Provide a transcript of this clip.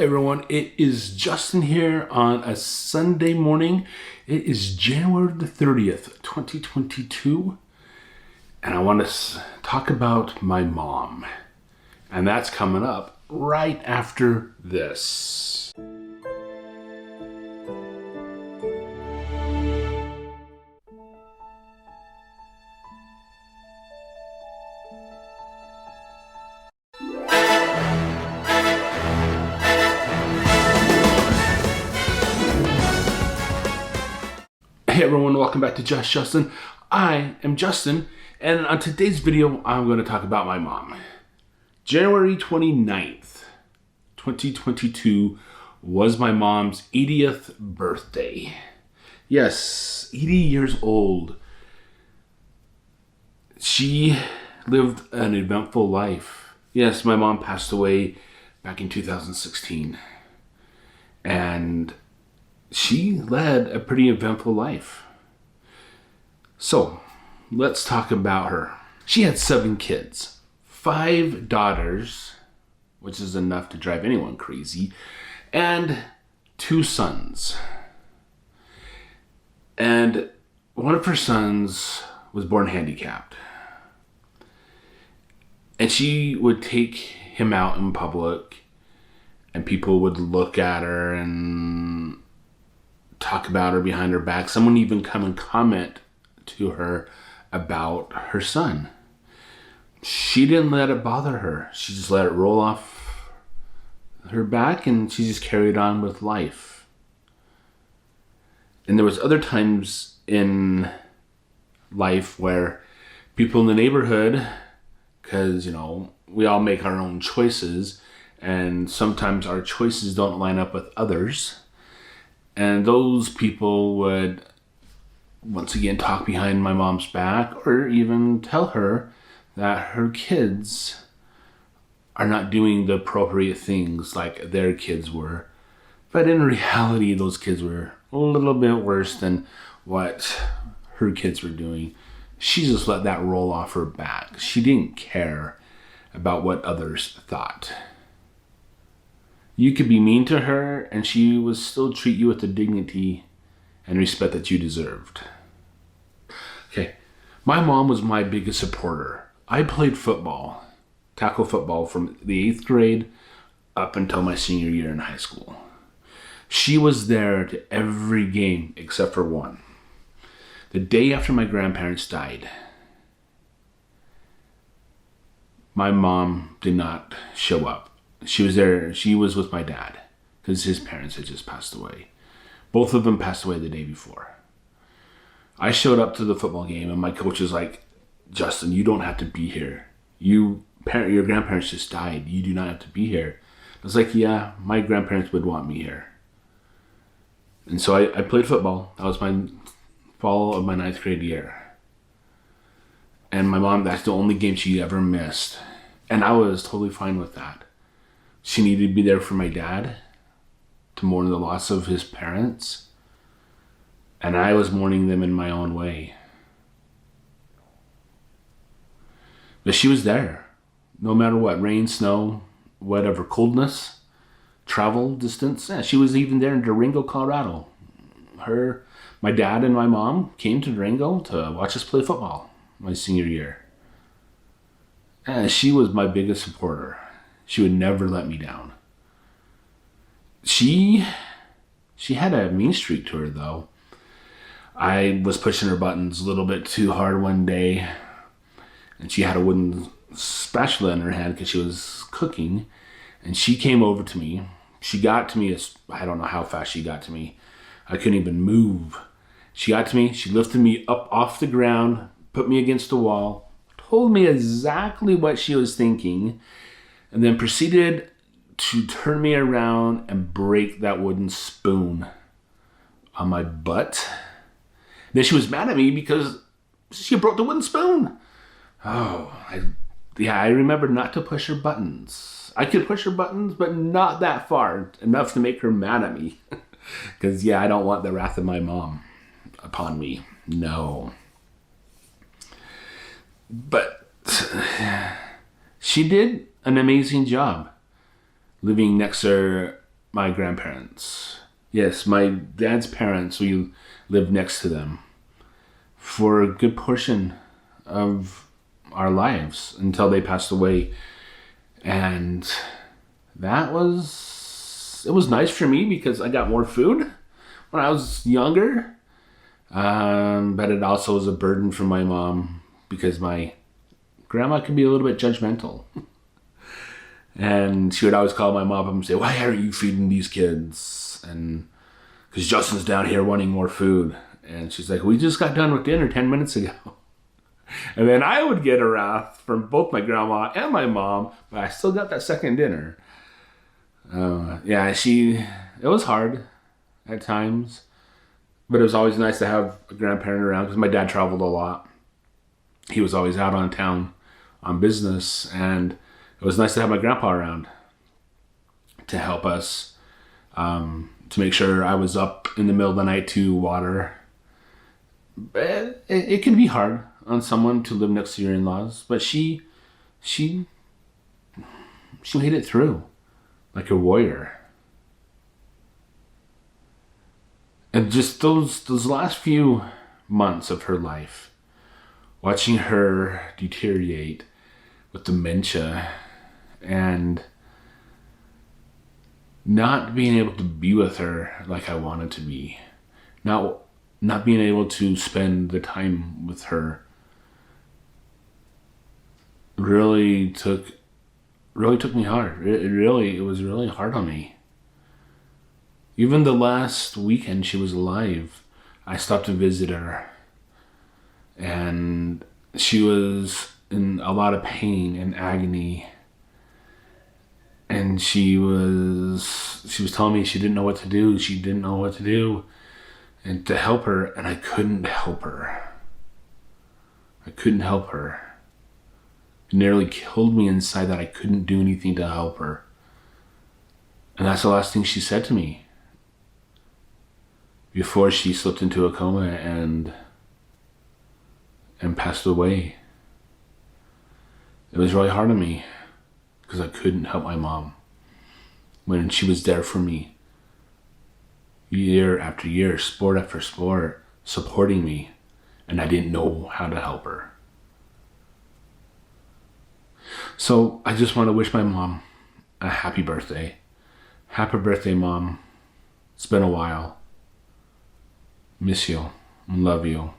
Everyone, it is Justin here on a Sunday morning. It is January the 30th, 2022, and I want to talk about my mom. And that's coming up right after this. Hey everyone, welcome back to Just Justin. I am Justin, and on today's video, I'm going to talk about my mom. January 29th, 2022 was my mom's 80th birthday. Yes, 80 years old. She lived an eventful life. Yes, my mom passed away back in 2016. And she led a pretty eventful life. So, let's talk about her. She had 7 kids, 5 daughters, which is enough to drive anyone crazy, and 2 sons. And one of her sons was born handicapped. And she would take him out in public, and people would look at her and talk about her behind her back. Someone even come and comment to her about her son. She didn't let it bother her. She just let it roll off her back, and she just carried on with life. And there was other times in life where people in the neighborhood, because, we all make our own choices, and sometimes our choices don't line up with others. And those people would once again talk behind my mom's back, or even tell her that her kids are not doing the appropriate things like their kids were. But in reality, those kids were a little bit worse than what her kids were doing. She just let that roll off her back. She didn't care about what others thought. You could be mean to her, and she would still treat you with the dignity and respect that you deserved. Okay, my mom was my biggest supporter. I played football, tackle football, from the 8th grade up until my senior year in high school. She was there to every game except for one. The day after my grandparents died, my mom did not show up. She was there. She was with my dad because his parents had just passed away. Both of them passed away the day before. I showed up to the football game, and my coach was like, "Justin, you don't have to be here. Your grandparents just died. You do not have to be here." I was like, "Yeah, my grandparents would want me here." And so I played football. That was my fall of my 9th grade year. And my mom, that's the only game she ever missed. And I was totally fine with that. She needed to be there for my dad to mourn the loss of his parents. And I was mourning them in my own way. But she was there, no matter what, rain, snow, whatever, coldness, travel distance. Yeah, she was even there in Durango, Colorado. My dad and my mom came to Durango to watch us play football my senior year. And she was my biggest supporter. She would never let me down. She had a mean streak to her, though. I was pushing her buttons a little bit too hard one day, and she had a wooden spatula in her hand because she was cooking, and she came over to me. She got to me, I don't know how fast she got to me. I couldn't even move. She got to me, she lifted me up off the ground, put me against the wall, told me exactly what she was thinking, and then proceeded to turn me around and break that wooden spoon on my butt. Then she was mad at me because she broke the wooden spoon. I remember not to push her buttons. I could push her buttons, but not that far, enough to make her mad at me. Because, I don't want the wrath of my mom upon me. No. But she did an amazing job living next to my grandparents. Yes, my dad's parents, we lived next to them for a good portion of our lives until they passed away. And it was nice for me because I got more food when I was younger. But it also was a burden for my mom because my grandma could be a little bit judgmental. And she would always call my mom up and say, "Why aren't you feeding these kids?" And because Justin's down here wanting more food. And she's like, "We just got done with dinner 10 minutes ago." And then I would get a wrath from both my grandma and my mom, but I still got that second dinner. It was hard at times, but it was always nice to have a grandparent around because my dad traveled a lot. He was always out on town on business, and it was nice to have my grandpa around to help us, to make sure I was up in the middle of the night to water. But it can be hard on someone to live next to your in-laws, but she made it through like a warrior. And just those last few months of her life, watching her deteriorate with dementia and not being able to be with her like I wanted to be, not being able to spend the time with her really took me hard. It was really hard on me. Even the last weekend she was alive, I stopped to visit her, and she was in a lot of pain and agony, and she was telling me she didn't know what to do. She didn't know what to do, and to help her, and I couldn't help her. It nearly killed me inside that I couldn't do anything to help her. And that's the last thing she said to me before she slipped into a coma and passed away. It was really hard on me because I couldn't help my mom when she was there for me year after year, sport after sport, supporting me, and I didn't know how to help her. So I just want to wish my mom a happy birthday. Happy birthday, Mom. It's been a while. Miss you. Love you.